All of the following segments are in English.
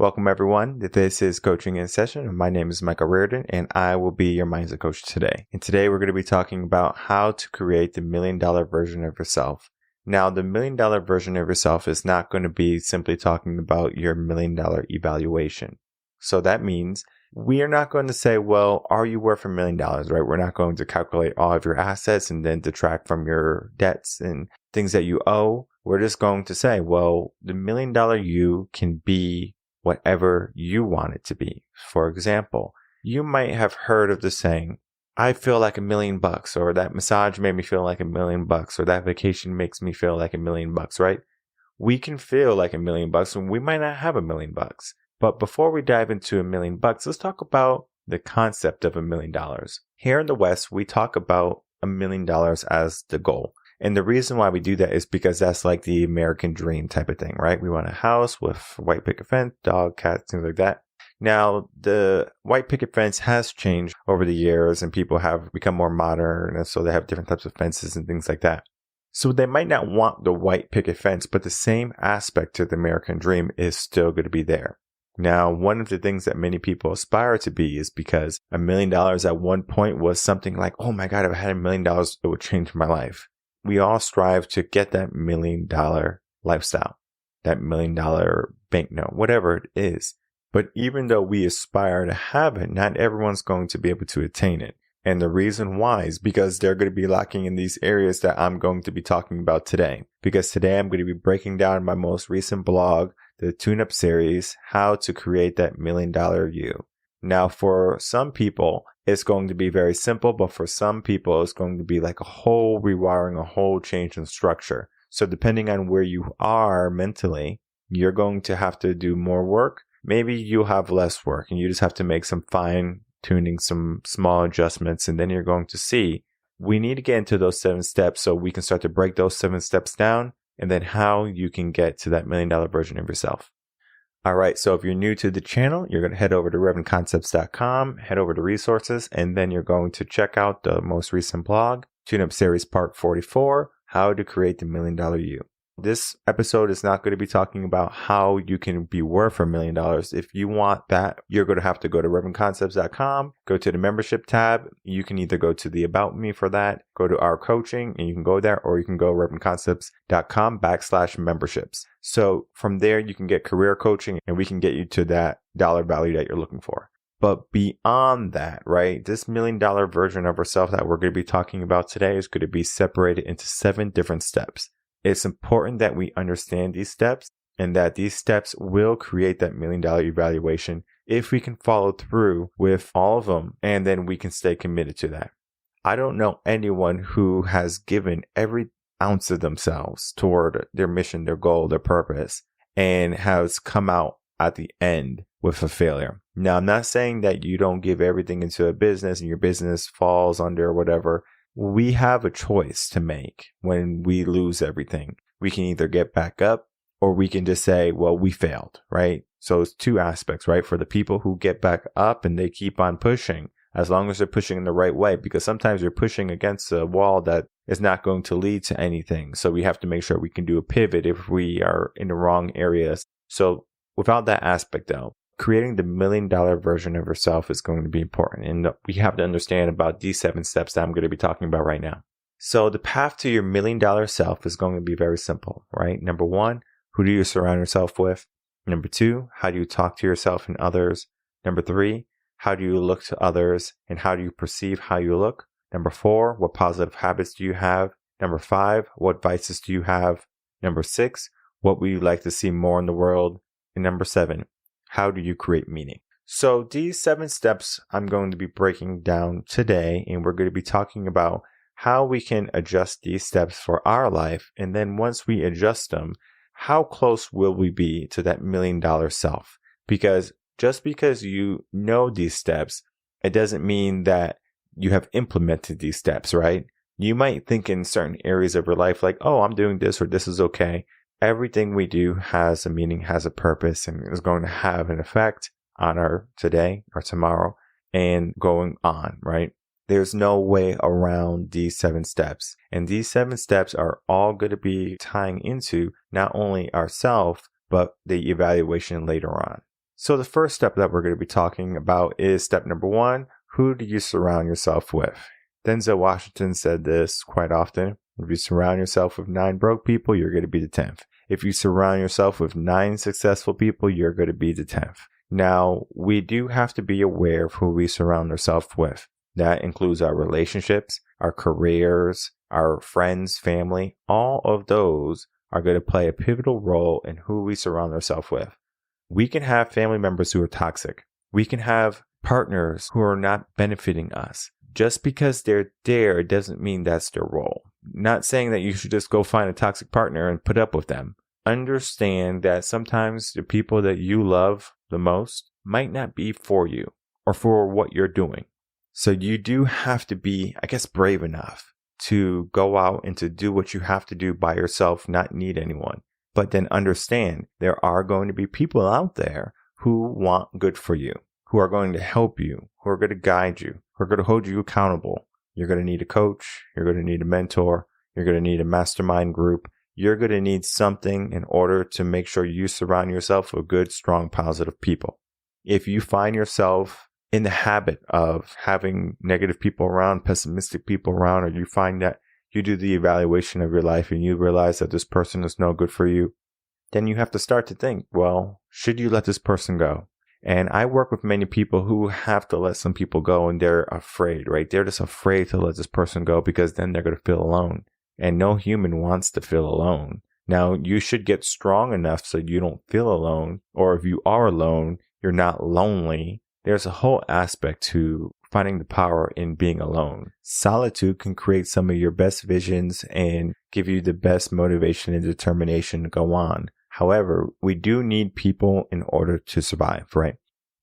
Welcome everyone. This is Coaching in Session. My name is Michael Rearden and I will be your mindset coach today. And today we're going to be talking about how to create the $1 million version of yourself. Now, the $1 million version of yourself is not going to be simply talking about your $1 million evaluation. So that means we are not going to say, well, are you worth $1 million, right? We're not going to calculate all of your assets and then detract from your debts and things that you owe. We're just going to say, well, the $1 million you can be whatever you want it to be. For example, you might have heard of the saying, I feel like $1 million, or that massage made me feel like $1 million, or that vacation makes me feel like $1 million, right? We can feel like $1 million and we might not have $1 million. But before we dive into $1 million, let's talk about the concept of $1 million. Here in the West, we talk about $1 million as the goal. And the reason why we do that is because that's like the American dream type of thing, right? We want a house with white picket fence, dog, cat, things like that. Now, the white picket fence has changed over the years and people have become more modern. And so they have different types of fences and things like that. So they might not want the white picket fence, but the same aspect to the American dream is still going to be there. Now, one of the things that many people aspire to be is because $1 million at one point was something like, oh my God, if I had $1 million, it would change my life. We all strive to get that $1 million lifestyle, that $1 million banknote, whatever it is. But even though we aspire to have it, not everyone's going to be able to attain it. And the reason why is because they're going to be lacking in these areas that I'm going to be talking about today. Because today I'm going to be breaking down my most recent blog, the tune-up series, how to create that $1 million you. Now, for some people, it's going to be very simple, but for some people, it's going to be like a whole rewiring, a whole change in structure. So depending on where you are mentally, you're going to have to do more work. Maybe you'll have less work and you just have to make some fine tuning, some small adjustments, and then you're going to see we need to get into those 7 steps so we can start to break those 7 steps down and then how you can get to that $1 million version of yourself. All right, so if you're new to the channel, you're going to head over to revenconcepts.com, head over to resources, and then you're going to check out the most recent blog, Tune-Up Series Part 44, How to Create the $1 Million You. This episode is not going to be talking about how you can be worth $1 million. If you want that, you're going to have to go to revenconcepts.com, go to the membership tab. You can either go to the About Me for that, go to our coaching, and you can go there, or you can go revenconcepts.com/memberships. So from there, you can get career coaching and we can get you to that dollar value that you're looking for. But beyond that, right, this $1 million version of ourselves that we're going to be talking about today is going to be separated into 7 different steps. It's important that we understand these steps and that these steps will create that $1 million evaluation if we can follow through with all of them and then we can stay committed to that. I don't know anyone who has given every ounce of themselves toward their mission, their goal, their purpose, and has come out at the end with a failure. Now, I'm not saying that you don't give everything into a business and your business falls under whatever. We have a choice to make when we lose everything. We can either get back up or we can just say, well, we failed, right? So it's 2 aspects, right? For the people who get back up and they keep on pushing, as long as they're pushing in the right way, because sometimes you're pushing against a wall that is not going to lead to anything. So we have to make sure we can do a pivot if we are in the wrong areas. So without that aspect though, creating the $1 million version of yourself is going to be important. And we have to understand about these 7 steps that I'm going to be talking about right now. So the path to your $1 million self is going to be very simple, right? Number 1, who do you surround yourself with? Number 2, how do you talk to yourself and others? Number 3, how do you look to others and how do you perceive how you look? Number 4, what positive habits do you have? Number 5, what vices do you have? Number 6, what would you like to see more in the world? And number 7, how do you create meaning? So these 7 steps I'm going to be breaking down today, and we're going to be talking about how we can adjust these steps for our life. And then once we adjust them, how close will we be to that $1 million self? Because just because you know these steps, it doesn't mean that you have implemented these steps, right? You might think in certain areas of your life like, oh, I'm doing this or this is okay. Everything we do has a meaning, has a purpose, and is going to have an effect on our today or tomorrow and going on, right? There's no way around these 7 steps. And these 7 steps are all going to be tying into not only ourselves, but the evaluation later on. So the first step that we're going to be talking about is step number 1. Who do you surround yourself with? Denzel Washington said this quite often. If you surround yourself with 9 broke people, you're going to be the 10th. If you surround yourself with 9 successful people, you're going to be the 10th. Now, we do have to be aware of who we surround ourselves with. That includes our relationships, our careers, our friends, family. All of those are going to play a pivotal role in who we surround ourselves with. We can have family members who are toxic. We can have partners who are not benefiting us. Just because they're there doesn't mean that's their role. Not saying that you should just go find a toxic partner and put up with them. Understand that sometimes the people that you love the most might not be for you or for what you're doing. So you do have to be, brave enough to go out and to do what you have to do by yourself, not need anyone. But then understand there are going to be people out there who want good for you, who are going to help you, who are going to guide you, who are going to hold you accountable. You're going to need a coach. You're going to need a mentor. You're going to need a mastermind group. You're going to need something in order to make sure you surround yourself with good, strong, positive people. If you find yourself in the habit of having negative people around, pessimistic people around, or you find that you do the evaluation of your life and you realize that this person is no good for you, then you have to start to think, well, should you let this person go? And I work with many people who have to let some people go and they're afraid, right? They're just afraid to let this person go because then they're going to feel alone. And no human wants to feel alone. Now, you should get strong enough so you don't feel alone. Or if you are alone, you're not lonely. There's a whole aspect to finding the power in being alone. Solitude can create some of your best visions and give you the best motivation and determination to go on. However, we do need people in order to survive, right?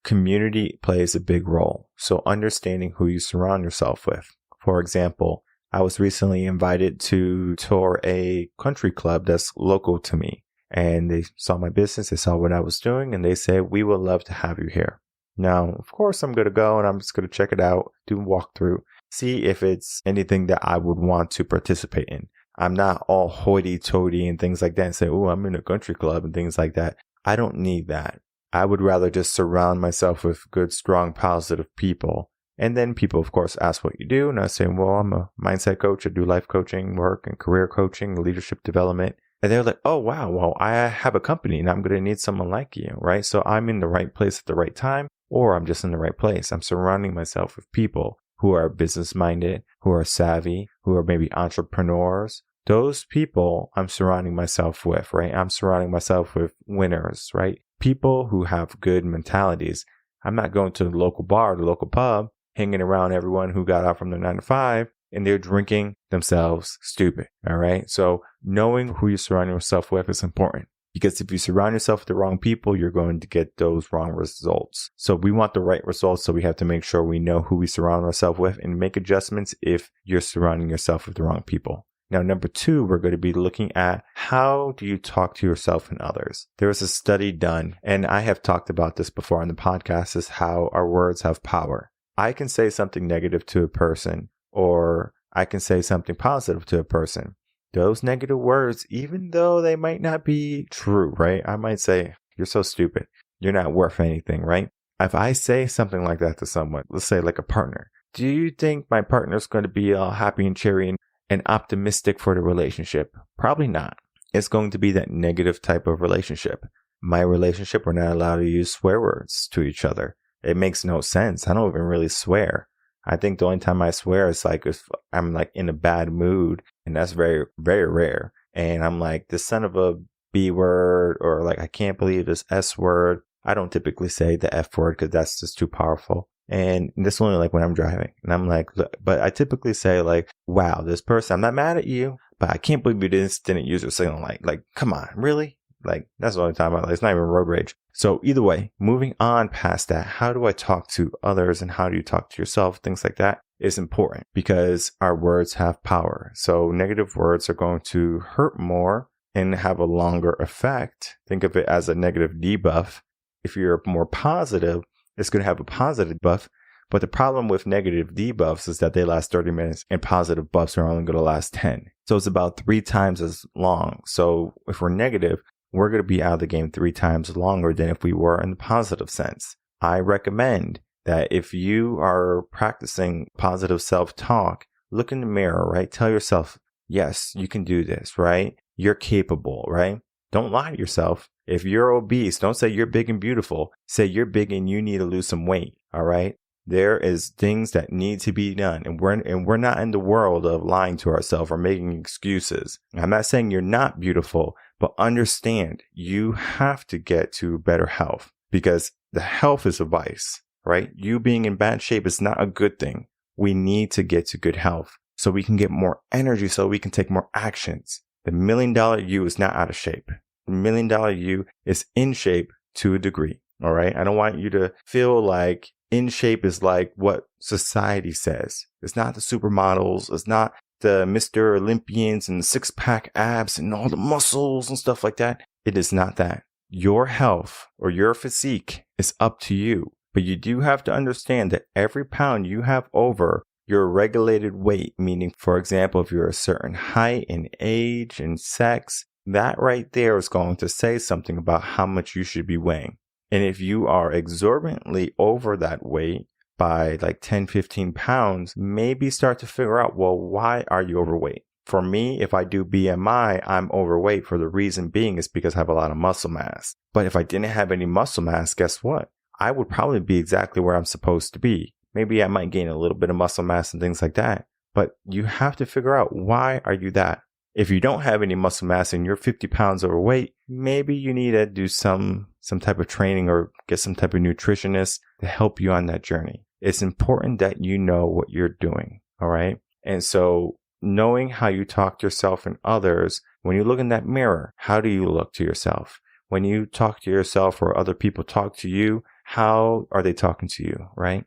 Community plays a big role. So understanding who you surround yourself with. For example, I was recently invited to tour a country club that's local to me. And they saw my business, they saw what I was doing, and they said, we would love to have you here. Now, of course, I'm going to go and I'm just going to check it out, do a walkthrough, see if it's anything that I would want to participate in. I'm not all hoity-toity and things like that and say, oh, I'm in a country club and things like that. I don't need that. I would rather just surround myself with good, strong, positive people. And then people, of course, ask what you do. And I say, well, I'm a mindset coach. I do life coaching work and career coaching, leadership development. And they're like, oh, wow, well, I have a company and I'm going to need someone like you, right? So I'm in the right place at the right time, or I'm just in the right place. I'm surrounding myself with people who are business-minded, who are savvy, who are maybe entrepreneurs. Those people I'm surrounding myself with, right? I'm surrounding myself with winners, right? People who have good mentalities. I'm not going to the local bar, the local pub, hanging around everyone who got out from their 9 to 5 and they're drinking themselves stupid, all right? So knowing who you surround yourself with is important. Because if you surround yourself with the wrong people, you're going to get those wrong results. So we want the right results. So we have to make sure we know who we surround ourselves with and make adjustments if you're surrounding yourself with the wrong people. Now, number 2, we're going to be looking at how do you talk to yourself and others? There was a study done, and I have talked about this before on the podcast, is how our words have power. I can say something negative to a person, or I can say something positive to a person. Those negative words, even though they might not be true, right? I might say, you're so stupid. You're not worth anything, right? If I say something like that to someone, let's say like a partner, do you think my partner's going to be all happy and cheery and optimistic for the relationship? Probably not. It's going to be that negative type of relationship. My relationship, we're not allowed to use swear words to each other. It makes no sense. I don't even really swear. I think the only time I swear is like if I'm like in a bad mood, and that's very, very rare. And I'm like, the son of a B word, or like, I can't believe this S word. I don't typically say the F word because that's just too powerful. And this is only like when I'm driving. And I'm like, look, but I typically say like, wow, this person, I'm not mad at you, but I can't believe you didn't use your signal light. Like, come on, really? Like, that's the only time it's not even road rage. So either way, moving on past that, how do I talk to others and how do you talk to yourself? Things like that is important because our words have power. So negative words are going to hurt more and have a longer effect. Think of it as a negative debuff. If you're more positive, it's going to have a positive buff. But the problem with negative debuffs is that they last 30 minutes and positive buffs are only going to last 10. So it's about 3 times as long. So if we're negative, we're going to be out of the game 3 times longer than if we were in the positive sense. I recommend that if you are practicing positive self-talk, look in the mirror, right? Tell yourself, yes, you can do this, right? You're capable, right? Don't lie to yourself. If you're obese, don't say you're big and beautiful. Say you're big and you need to lose some weight, all right? There is things that need to be done, and we're not in the world of lying to ourselves or making excuses. I'm not saying you're not beautiful, but understand you have to get to better health, because the health is a vice, right? You being in bad shape is not a good thing. We need to get to good health so we can get more energy, so we can take more actions. The $1 million you is not out of shape. The $1 million you is in shape to a degree, all right? I don't want you to feel like in shape is like what society says. It's not the supermodels. It's not the Mr. Olympians and the 6-pack abs and all the muscles and stuff like that. It is not that. Your health or your physique is up to you. But you do have to understand that every pound you have over your regulated weight, meaning, for example, if you're a certain height and age and sex, that right there is going to say something about how much you should be weighing. And if you are exorbitantly over that weight by like 10, 15 pounds, maybe start to figure out, well, why are you overweight? For me, if I do BMI, I'm overweight for the reason being is because I have a lot of muscle mass. But if I didn't have any muscle mass, guess what? I would probably be exactly where I'm supposed to be. Maybe I might gain a little bit of muscle mass and things like that. But you have to figure out, why are you that? If you don't have any muscle mass and you're 50 pounds overweight, maybe you need to do some type of training or get some type of nutritionist to help you on that journey. It's important that you know what you're doing, all right? And so knowing how you talk to yourself and others, when you look in that mirror, how do you look to yourself? When you talk to yourself or other people talk to you, how are they talking to you, right?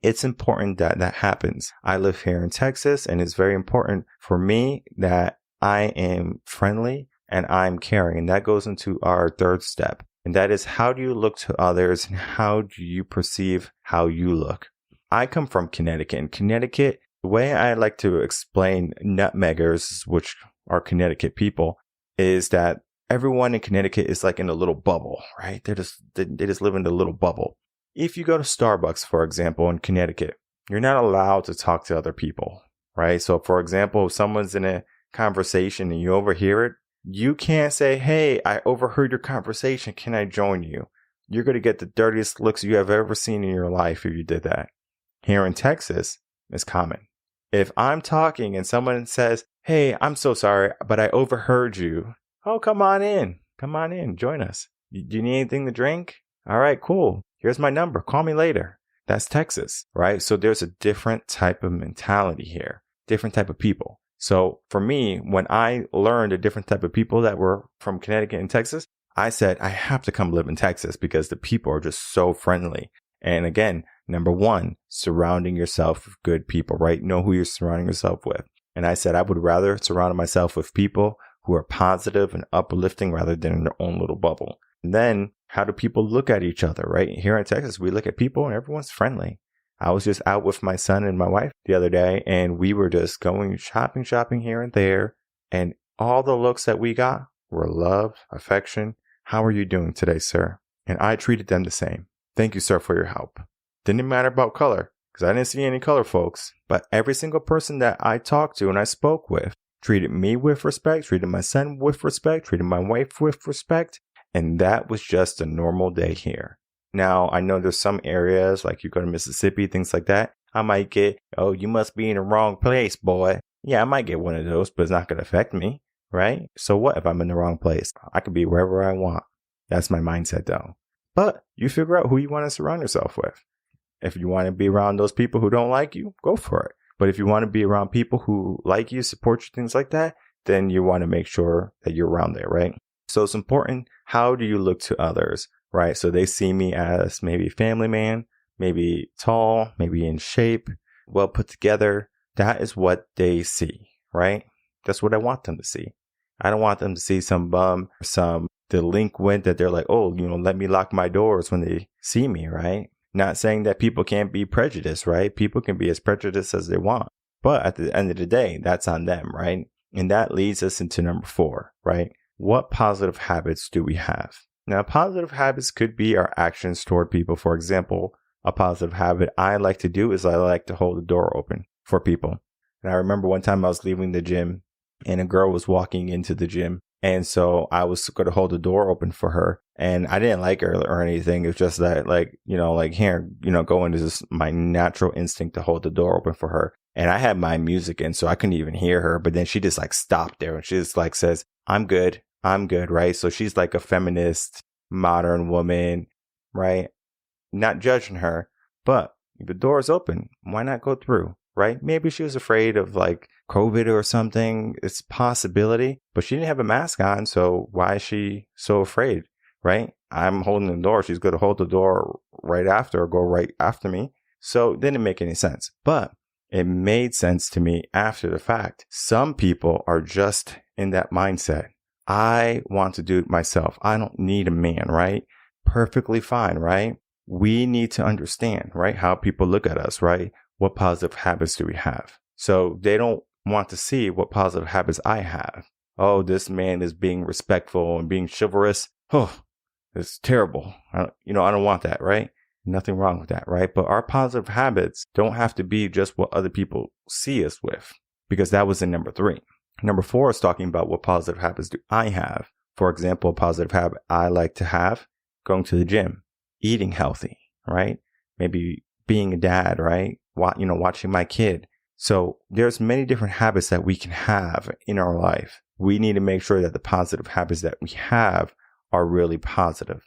It's important that that happens. I live here in Texas, and it's very important for me that I am friendly and I'm caring. And that goes into our third step. And that is, how do you look to others and how do you perceive how you look? I come from Connecticut. In Connecticut, the way I like to explain nutmeggers, which are Connecticut people, is that everyone in Connecticut is like in a little bubble, right? They just live in a little bubble. If you go to Starbucks, for example, in Connecticut, you're not allowed to talk to other people, right? So, for example, if someone's in a conversation and you overhear it, you can't say, hey, I overheard your conversation. Can I join you? You're going to get the dirtiest looks you have ever seen in your life if you did that. Here in Texas, it's common. If I'm talking and someone says, hey, I'm so sorry, but I overheard you. Oh, come on in. Come on in. Join us. Do you need anything to drink? All right, cool. Here's my number. Call me later. That's Texas, right? So there's a different type of mentality here, different type of people. So for me, when I learned a different type of people that were from Connecticut and Texas, I said, I have to come live in Texas because the people are just so friendly. And again, number one, surrounding yourself with good people, right? Know who you're surrounding yourself with. And I said, I would rather surround myself with people who are positive and uplifting rather than in their own little bubble. And then how do people look at each other, right? Here in Texas, we look at people and everyone's friendly. I was just out with my son and my wife the other day, and we were just going shopping here and there. And all the looks that we got were love, affection. How are you doing today, sir? And I treated them the same. Thank you, sir, for your help. Didn't matter about color, because I didn't see any color folks. But every single person that I talked to and I spoke with treated me with respect, treated my son with respect, treated my wife with respect. And that was just a normal day here. Now, I know there's some areas, like you go to Mississippi, things like that. I might get, oh, you must be in the wrong place, boy. Yeah, I might get one of those, but it's not going to affect me, right? So what if I'm in the wrong place? I could be wherever I want. That's my mindset, though. But you figure out who you want to surround yourself with. If you want to be around those people who don't like you, go for it. But if you want to be around people who like you, support you, things like that, then you want to make sure that you're around there, right? So it's important. How do you look to others, right? So they see me as maybe a family man, maybe tall, maybe in shape, well put together. That is what they see, right? That's what I want them to see. I don't want them to see some bum, some delinquent that they're like, oh, let me lock my doors when they see me, right? Not saying that people can't be prejudiced, right? People can be as prejudiced as they want. But at the end of the day, that's on them, right? And that leads us into number 4, right? what positive habits do we have? Now, positive habits could be our actions toward people. For example, a positive habit I like to do is I like to hold the door open for people. And I remember one time I was leaving the gym and a girl was walking into the gym. And so I was going to hold the door open for her. And I didn't like her or anything. It's just that here, going is just my natural instinct to hold the door open for her. And I had my music in, so I couldn't even hear her. But then she just stopped there and she just says, I'm good, right? So she's like a feminist, modern woman, right? Not judging her, but if the door is open, why not go through, right? Maybe she was afraid of COVID or something. It's a possibility, but she didn't have a mask on. So why is she so afraid, right? I'm holding the door. She's going to hold the door right after or go right after me. So it didn't make any sense, but it made sense to me after the fact. Some people are just in that mindset. I want to do it myself. I don't need a man, right? Perfectly fine, right? We need to understand, right, how people look at us, right? What positive habits do we have? So they don't want to see what positive habits I have. Oh, this man is being respectful and being chivalrous. Oh, it's terrible. I don't want that, right? Nothing wrong with that, right? But our positive habits don't have to be just what other people see us with, because that was in number 3. Number 4 is talking about what positive habits do I have. For example, a positive habit I like to have, going to the gym, eating healthy, right? Maybe being a dad, right? Watching my kid. So there's many different habits that we can have in our life. We need to make sure that the positive habits that we have are really positive,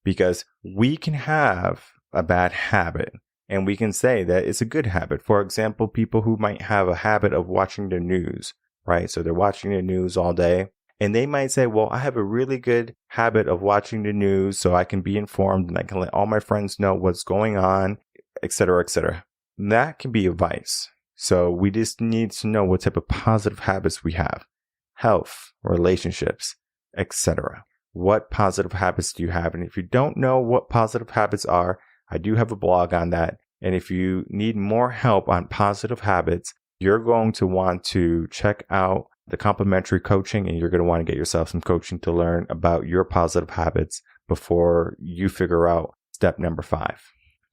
because we can have a bad habit and we can say that it's a good habit. For example, people who might have a habit of watching the news, right? So they're watching the news all day and they might say, well, I have a really good habit of watching the news so I can be informed and I can let all my friends know what's going on, etc., etc. That can be a vice. So we just need to know what type of positive habits we have. Health, relationships, etc. What positive habits do you have? And if you don't know what positive habits are, I do have a blog on that. And if you need more help on positive habits, you're going to want to check out the complimentary coaching, and you're going to want to get yourself some coaching to learn about your positive habits before you figure out step number 5.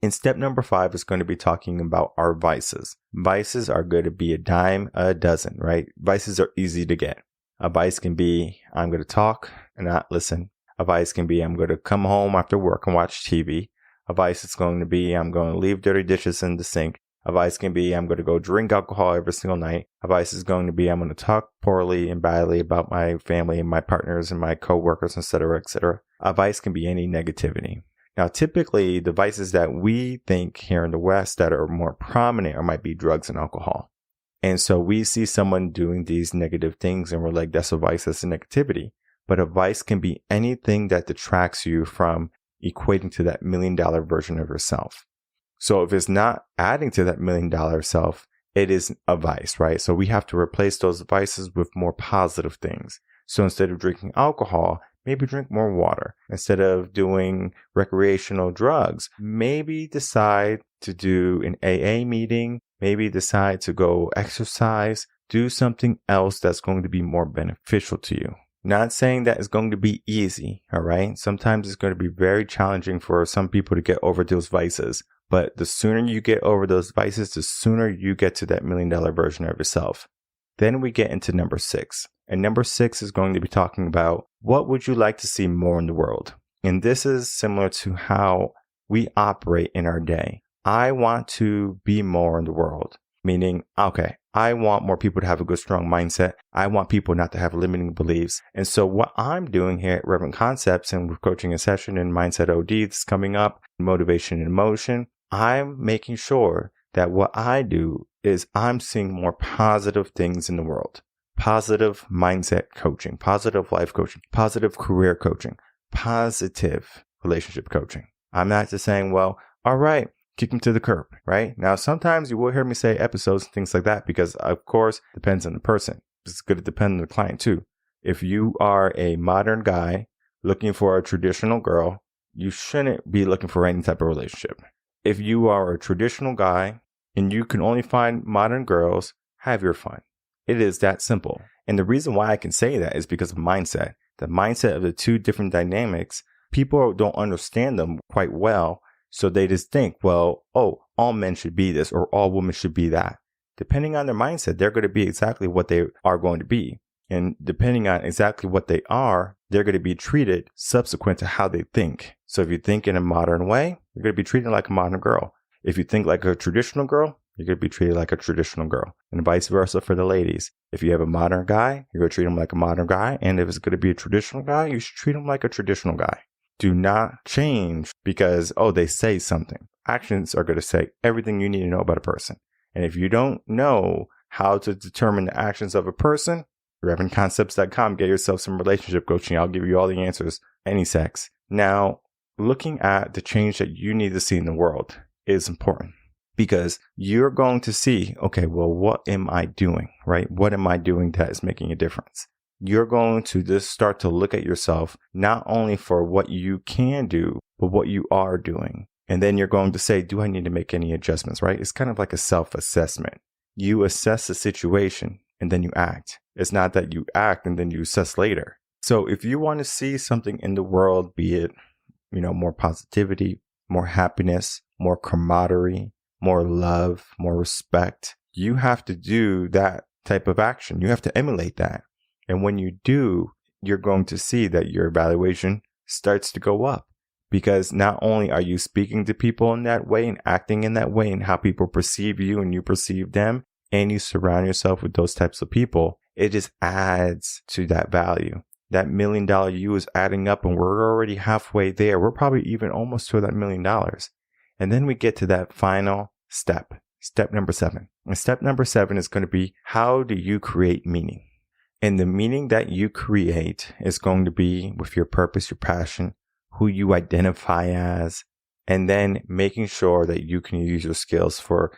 In step number 5 is going to be talking about our vices. Vices are going to be a dime a dozen, right? Vices are easy to get. A vice can be, I'm going to talk and not listen. A vice can be, I'm going to come home after work and watch TV. A vice is going to be, I'm going to leave dirty dishes in the sink. A vice can be, I'm going to go drink alcohol every single night. A vice is going to be, I'm going to talk poorly and badly about my family and my partners and my coworkers, etc., etc. A vice can be any negativity. Now, typically, the vices that we think here in the West that are more prominent might be drugs and alcohol. And so we see someone doing these negative things and we're like, that's a vice, that's a negativity. But a vice can be anything that detracts you from equating to that $1 million version of yourself. So if it's not adding to that $1 million self, it is a vice, right? So we have to replace those vices with more positive things. So instead of drinking alcohol, maybe drink more water. Instead of doing recreational drugs, maybe decide to do an AA meeting, maybe decide to go exercise, do something else that's going to be more beneficial to you. Not saying that it's going to be easy, all right? Sometimes it's going to be very challenging for some people to get over those vices. But the sooner you get over those vices, the sooner you get to that $1 million version of yourself. Then we get into number 6. And number 6 is going to be talking about what would you like to see more in the world? And this is similar to how we operate in our day. I want to be more in the world, meaning, okay, I want more people to have a good, strong mindset. I want people not to have limiting beliefs. And so what I'm doing here at Reven Concepts and with Coaching in Session and Mindset OD that's coming up, Motivation in Motion, I'm making sure that what I do is I'm seeing more positive things in the world. Positive mindset coaching, positive life coaching, positive career coaching, positive relationship coaching. I'm not just saying, well, all right, kick them to the curb, right? Now, sometimes you will hear me say episodes and things like that because, of course, it depends on the person. It's going to depend on the client too. If you are a modern guy looking for a traditional girl, you shouldn't be looking for any type of relationship. If you are a traditional guy and you can only find modern girls, have your fun. It is that simple. And the reason why I can say that is because of mindset. the mindset of the two different dynamics, people don't understand them quite well. So they just think, well, oh, all men should be this or all women should be that. Depending on their mindset, they're going to be exactly what they are going to be. And depending on exactly what they are, they're going to be treated subsequent to how they think. So if you think in a modern way, you're going to be treated like a modern girl. If you think like a traditional girl, you're going to be treated like a traditional girl. And vice versa for the ladies. If you have a modern guy, you're going to treat him like a modern guy. And if it's going to be a traditional guy, you should treat him like a traditional guy. Do not change because, oh, they say something. Actions are going to say everything you need to know about a person. And if you don't know how to determine the actions of a person, RevenConcepts.com, get yourself some relationship coaching. I'll give you all the answers, any sex. Now, looking at the change that you need to see in the world is important because you're going to see, okay, well, what am I doing, right? What am I doing that is making a difference? You're going to just start to look at yourself, not only for what you can do, but what you are doing. And then you're going to say, do I need to make any adjustments, right? It's kind of like a self-assessment. You assess the situation and then you act. It's not that you act and then you assess later. So if you want to see something in the world, be it, more positivity, more happiness, more camaraderie, more love, more respect, you have to do that type of action. You have to emulate that. And when you do, you're going to see that your evaluation starts to go up because not only are you speaking to people in that way and acting in that way and how people perceive you and you perceive them, and you surround yourself with those types of people, it just adds to that value. That $1 million you is adding up and we're already halfway there. We're probably even almost to that $1 million. And then we get to that final step number 7. And step number 7 is going to be, how do you create meaning? And the meaning that you create is going to be with your purpose, your passion, who you identify as, and then making sure that you can use your skills for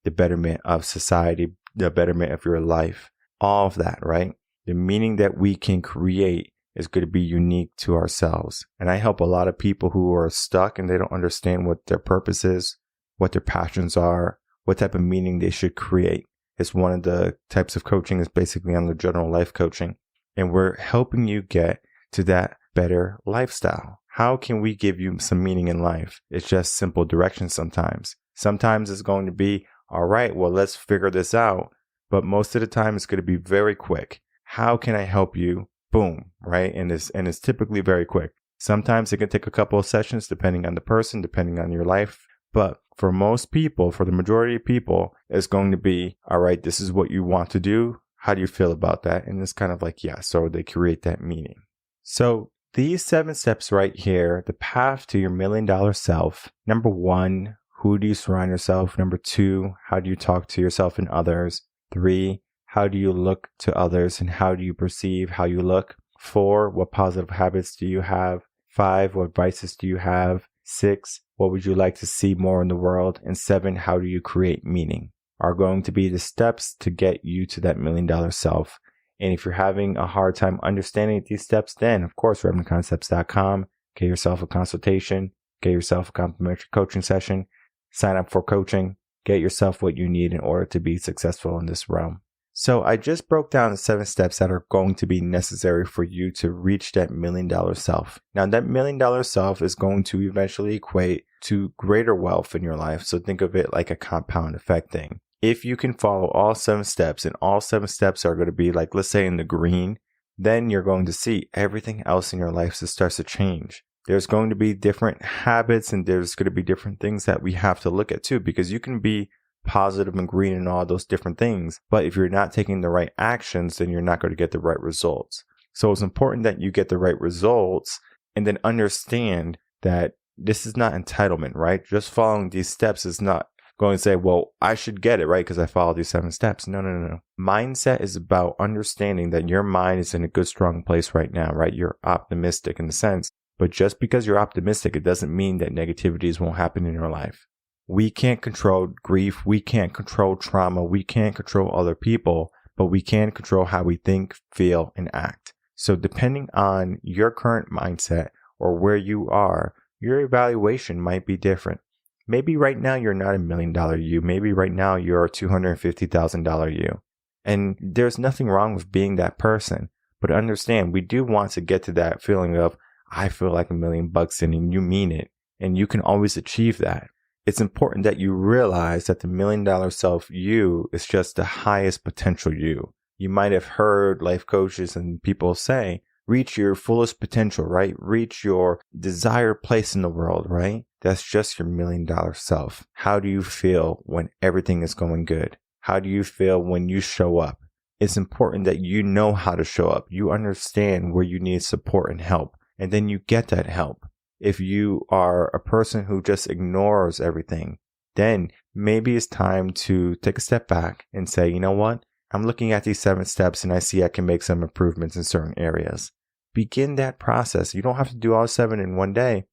the betterment of society, the betterment of your life, all of that, right? The meaning that we can create is going to be unique to ourselves. And I help a lot of people who are stuck and they don't understand what their purpose is, what their passions are, what type of meaning they should create. It's one of the types of coaching is basically on the general life coaching. And we're helping you get to that better lifestyle. How can we give you some meaning in life? It's just simple directions sometimes. Sometimes it's going to be, all right, well, let's figure this out. But most of the time it's going to be very quick. How can I help you? Boom, right? And it's typically very quick. Sometimes it can take a couple of sessions depending on the person, depending on your life. But for most people, for the majority of people, it's going to be, all right, this is what you want to do. How do you feel about that? And it's kind of like, yeah, so they create that meaning. So these 7 steps right here, the path to your $1 million self. Number 1, who do you surround yourself? Number 2, how do you talk to yourself and others? 3, how do you look to others and how do you perceive how you look? 4, what positive habits do you have? 5, what vices do you have? 6, what would you like to see more in the world? And 7, how do you create meaning? Are going to be the steps to get you to that $1 million self. And if you're having a hard time understanding these steps, then of course, RevenConcepts.com, get yourself a consultation, get yourself a complimentary coaching session, sign up for coaching, get yourself what you need in order to be successful in this realm. So I just broke down the 7 steps that are going to be necessary for you to reach that $1 million self. Now that $1 million self is going to eventually equate to greater wealth in your life. So think of it like a compound effect thing. If you can follow all 7 steps and all 7 steps are going to be like, let's say in the green, then you're going to see everything else in your life starts to change. There's going to be different habits and there's going to be different things that we have to look at too, because you can be positive and green and all those different things. But if you're not taking the right actions, then you're not going to get the right results. So it's important that you get the right results and then understand that this is not entitlement, right? Just following these steps is not going to say, well, I should get it, right? Because I followed these 7 steps. No. Mindset is about understanding that your mind is in a good, strong place right now, right? You're optimistic in the sense, but just because you're optimistic, it doesn't mean that negativities won't happen in your life. We can't control grief. We can't control trauma. We can't control other people, but we can control how we think, feel, and act. So depending on your current mindset or where you are, your evaluation might be different. Maybe right now you're not $1 million you. Maybe right now you're a $250,000 you. And there's nothing wrong with being that person. But understand, we do want to get to that feeling of, I feel like $1 million and you mean it. And you can always achieve that. It's important that you realize that the $1 million self you is just the highest potential you. You might have heard life coaches and people say, reach your fullest potential, right? Reach your desired place in the world, right? That's just your $1 million self. How do you feel when everything is going good? How do you feel when you show up? It's important that you know how to show up. You understand where you need support and help, and then you get that help. If you are a person who just ignores everything, then maybe it's time to take a step back and say, you know what? I'm looking at these 7 steps and I see I can make some improvements in certain areas. Begin that process. You don't have to do all 7 in one day.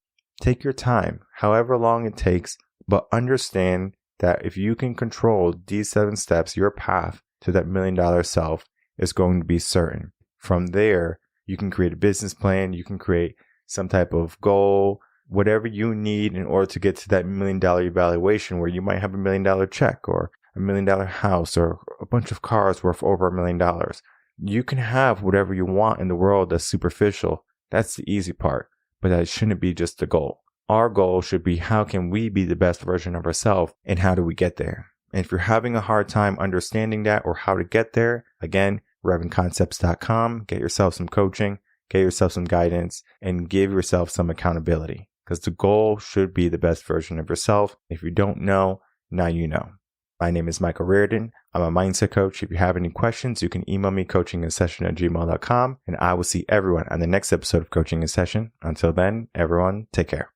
Take your time, however long it takes, but understand that if you can control these 7 steps, your path to that $1 million self is going to be certain. From there, you can create a business plan. You can create some type of goal, whatever you need in order to get to that $1 million evaluation where you might have $1 million check or $1 million house or a bunch of cars worth over $1 million. You can have whatever you want in the world that's superficial. That's the easy part, but that shouldn't be just the goal. Our goal should be, how can we be the best version of ourselves and how do we get there? And if you're having a hard time understanding that or how to get there, again, revenconcepts.com, get yourself some coaching, get yourself some guidance, and give yourself some accountability, because the goal should be the best version of yourself. If you don't know, now you know. My name is Michael Rearden. I'm a mindset coach. If you have any questions, you can email me coachinginsession@gmail.com, and I will see everyone on the next episode of Coaching in Session. Until then, everyone, take care.